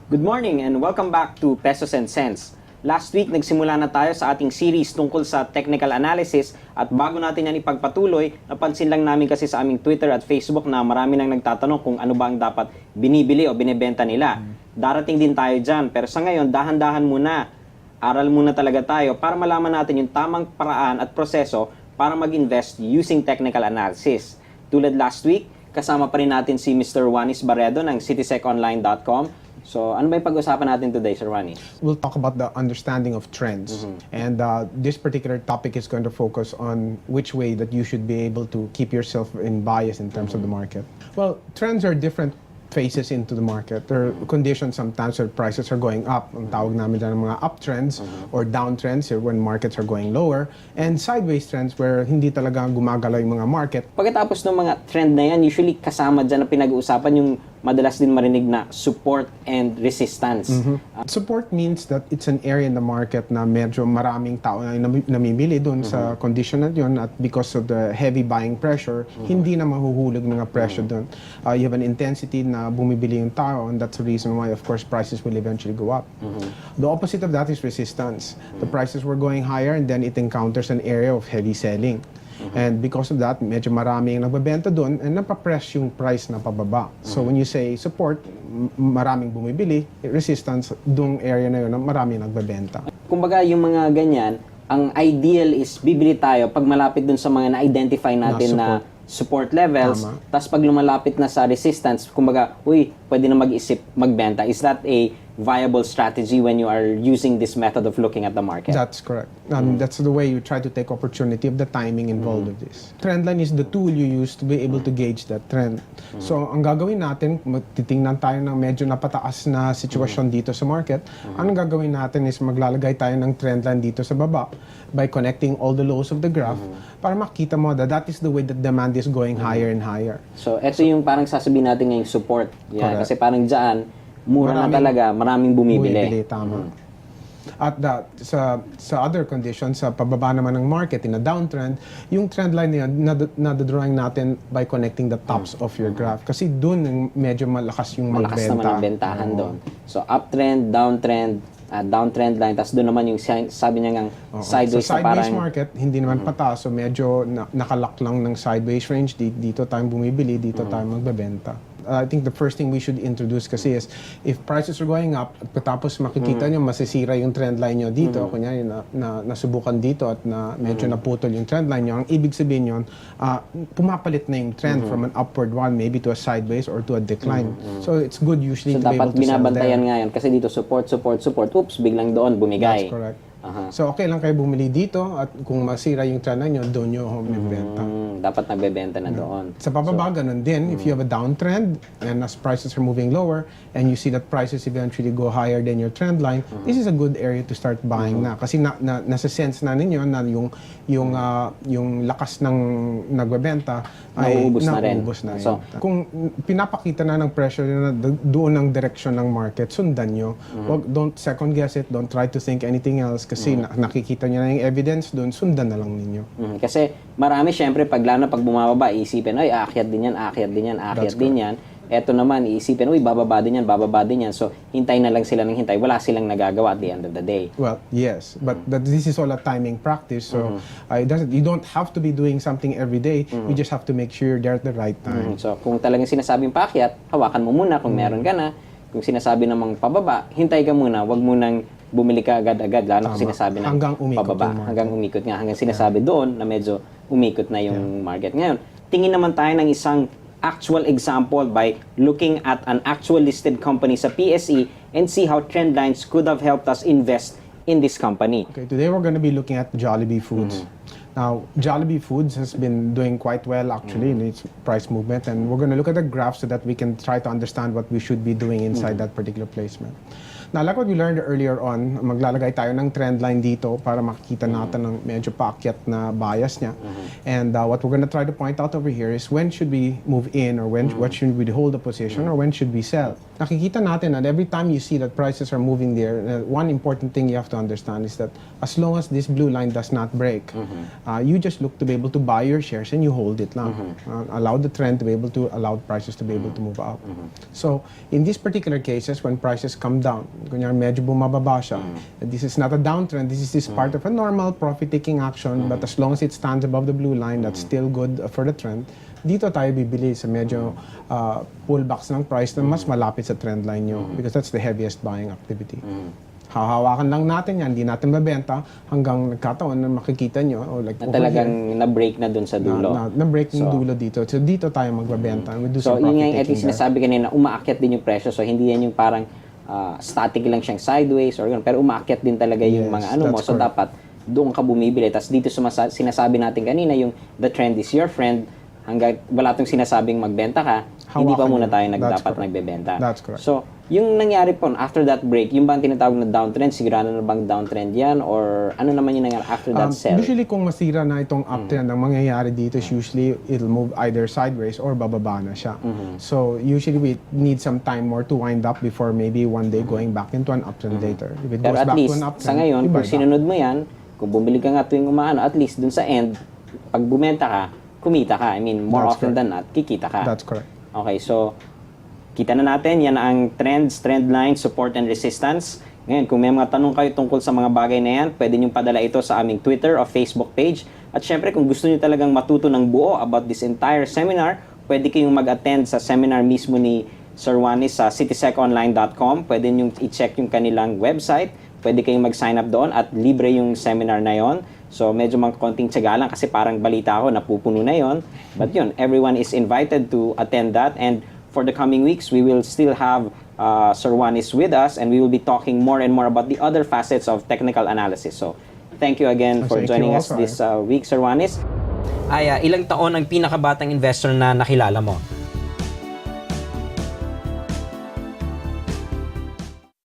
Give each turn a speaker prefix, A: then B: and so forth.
A: Good morning and welcome back to Pesos and Cents. Last week, nagsimula na tayo sa ating series tungkol sa technical analysis at bago natin yan ipagpatuloy, napansin lang namin kasi sa aming Twitter at Facebook na marami nang nagtatanong kung ano ba ang dapat binibili o binibenta nila. Darating din tayo dyan, pero sa ngayon, dahan-dahan muna. Aral muna talaga tayo para malaman natin yung tamang paraan at proseso para mag-invest using technical analysis. Tulad last week, kasama pa rin natin si Mr. Juanis Barredo ng citiseconline.com. So, ano ba yung pag-usapan natin today, Sir Juanis?
B: We'll talk about the understanding of trends. And this particular topic is going to focus on which way that you should be able to keep yourself in bias in terms of the market. Well, trends are different phases into the market. There are conditions sometimes where prices are going up. Ang tawag namin dyan ng mga uptrends or downtrends when markets are going lower. And sideways trends where hindi talaga gumagalaw yung mga market.
A: Pagkatapos ng mga trend na yan, usually kasama dyan na pinag-uusapan yung madalas din marinig na support and resistance.
B: Support means that it's an area in the market na medyo maraming tao na namimili doon sa condition na yun at because of the heavy buying pressure, hindi na mahuhulog mga presyo doon. You have an intensity na bumibili yung tao and that's the reason why, of course, prices will eventually go up. The opposite of that is resistance. The prices were going higher and then it encounters an area of heavy selling. And because of that, medyo maraming nagbebenta doon and napapress yung price na pababa. So when you say support, maraming bumibili, resistance, doong area na yun, maraming nagbebenta.
A: Kumbaga yung mga ganyan, ang ideal is bibili tayo pag malapit dun sa mga na-identify natin na support levels. Tapos pag lumalapit na sa resistance, kumbaga, uy, pwede na mag-isip magbenta. Is that a viable strategy when you are using this method of looking at the market?
B: That's correct. That's the way you try to take opportunity of the timing involved with this. Trendline is the tool you use to be able to gauge that trend. So, ang gagawin natin, titingnan tayo ng medyo napataas na sitwasyon dito sa market. Ang gagawin natin is maglalagay tayo ng trendline dito sa baba by connecting all the lows of the graph para makita mo that is the way that demand is going higher and higher.
A: So, ito yung parang sasabihin natin ngayong support. Yan, kasi parang dyan, mura na talaga, maraming bumibili.
B: Tama. At sa other conditions, sa pababa naman ng market, in a downtrend, yung trend line na yan, nadadrawing natin by connecting the tops of your graph. Kasi doon medyo malakas yung magbenta.
A: Malakas naman ang bentahan doon. So, uptrend, downtrend line, tapos doon naman yung sabi niya ngang sideways
B: sa
A: na parang...
B: sideways market, hindi naman pataas. So, medyo nakalak lang ng sideways range. Dito tayo bumibili, dito tayo magbebenta. I think the first thing we should introduce kasi is if prices are going up at tapos makikita nyo masisira yung trend line nyo dito, kunyari na nasubukan dito at na medyo naputol yung trend line nyo, ang ibig sabihin yun, pumapalit na yung trend from an upward one maybe to a sideways or to a decline. So it's good usually to be able to sell there. So dapat binabantayan
A: ngayon kasi dito support. Oops, biglang doon bumigay.
B: That's correct. So okay lang kayo bumili dito at kung masira yung trend line nyo, doon nyo magbenta.
A: Dapat nagbebenta na doon.
B: Sa pababa, ganun din. If you have a downtrend and as prices are moving lower and you see that prices eventually go higher than your trend line, this is a good area to start buying na. Kasi nasa sense na ninyo na yung lakas ng nagbebenta ay nauubos na rin. So, kung pinapakita na ng pressure na doon ang direksyon ng market, sundan nyo. Don't second guess it. Don't try to think anything else kasi nakikita nyo na yung evidence doon, sundan na lang ninyo.
A: Kasi marami syempre pag bumababa, iisipin, ay aakyat din yan. Eto naman, iisipin, uy, bababa din yan. So, hintay na lang sila ng hintay. Wala silang nagagawa at the end of the day.
B: Well, yes. But this is all a timing practice. So, you don't have to be doing something every day. You just have to make sure you're there at the right time.
A: So, kung talagang sinasabing paakyat, hawakan mo muna kung meron ka na. Kung sinasabi namang pababa, hintay ka muna. Huwag munang bumili ka agad-agad. Lalo kung sinasabi ng pababa. Hanggang umikot nga. Hanggang sinasabi doon na medyo umikot na yung market. Ngayon, tingin naman tayo ng isang actual example by looking at an actual listed company sa PSE and see how trend lines could have helped us invest in this company.
B: Okay, today we're going to be looking at Jollibee Foods. Now, Jollibee Foods has been doing quite well actually in its price movement, and we're going to look at the graph so that we can try to understand what we should be doing inside that particular placement. Now, like what we learned earlier on, maglalagay tayo ng trend line dito para makikita natin ng medyo paakyat na bias niya. And what we're going to try to point out over here is when should we move in or what should we hold a position or when should we sell. Nakikita natin that every time you see that prices are moving there, one important thing you have to understand is that as long as this blue line does not break, You just look to be able to buy your shares and you hold it lang. Allow the trend to be able to allow prices to be able to move up. So, in these particular cases, when prices come down, kunyari medyo bumababa siya, this is not a downtrend, this is part of a normal profit-taking action, but as long as it stands above the blue line, that's still good for the trend. Dito tayo bibili sa medyo pullbacks ng price na mas malapit sa trend line nyo because that's the heaviest buying activity. Hahawakan lang natin yan, hindi natin mabenta hanggang nagkataon na makikita nyo or like
A: Na talagang na-break na dun sa dulo.
B: Na-break yung dulo dito. So dito tayo magbabenta. We do
A: So
B: some
A: yun
B: profit
A: nga yung at
B: taking
A: least
B: there.
A: sinasabi kanina, umaakyat din yung presyo. So hindi yan yung parang static lang siyang sideways or gano'n. Pero umaakyat din talaga yung
B: Yes,
A: mga ano mo.
B: that's
A: So
B: correct.
A: dapat doon ka bumibili. Tapos dito sinasabi natin kanina, yung the trend is your friend. Hanggang wala tong sinasabing magbenta ka, hindi pa
B: Hawakan
A: muna
B: yun.
A: tayo
B: That's
A: dapat
B: correct.
A: nagbebenta.
B: That's correct.
A: So, yung nangyari po, after that break, yung ba ang tinatawag na downtrend, sigurado na bang downtrend yan? Or ano naman yung nangyari after that sell?
B: Usually kung masira na itong uptrend, ang mangyayari dito is usually it'll move either sideways or bababa na siya. So usually we need some time more to wind up before maybe one day going back into an uptrend later. If it
A: Pero
B: goes
A: at
B: back
A: least,
B: to an uptrend,
A: sa ngayon,
B: you buy
A: kung
B: back.
A: sinunod mo yan, kung bumili ka nga tuwing umaano, at least dun sa end, pag bumenta ka, kumita ka. I mean, more
B: That's
A: often
B: correct.
A: than not, kikita ka.
B: That's correct.
A: Okay, so kita na natin, yan ang trends, trend lines, support and resistance. Ngayon, kung may mga tanong kayo tungkol sa mga bagay na yan, pwede nyo padala ito sa aming Twitter o Facebook page. At syempre, kung gusto nyo talagang matuto ng buo about this entire seminar, pwede kayong mag-attend sa seminar mismo ni Sir Juanis sa cityseconline.com. Pwede nyo i-check yung kanilang website. Pwede kayong mag-sign up doon at libre yung seminar na yon. So, medyo mga konting tiyaga lang kasi parang balita ako, napupuno na yon. But yun, everyone is invited to attend that. And for the coming weeks, we will still have Sir Juanis with us and we will be talking more and more about the other facets of technical analysis. So, thank you again for
B: Thank you
A: joining us
B: also.
A: this week, Sir Juanis. Ilang taon ang pinakabatang investor na nakilala mo?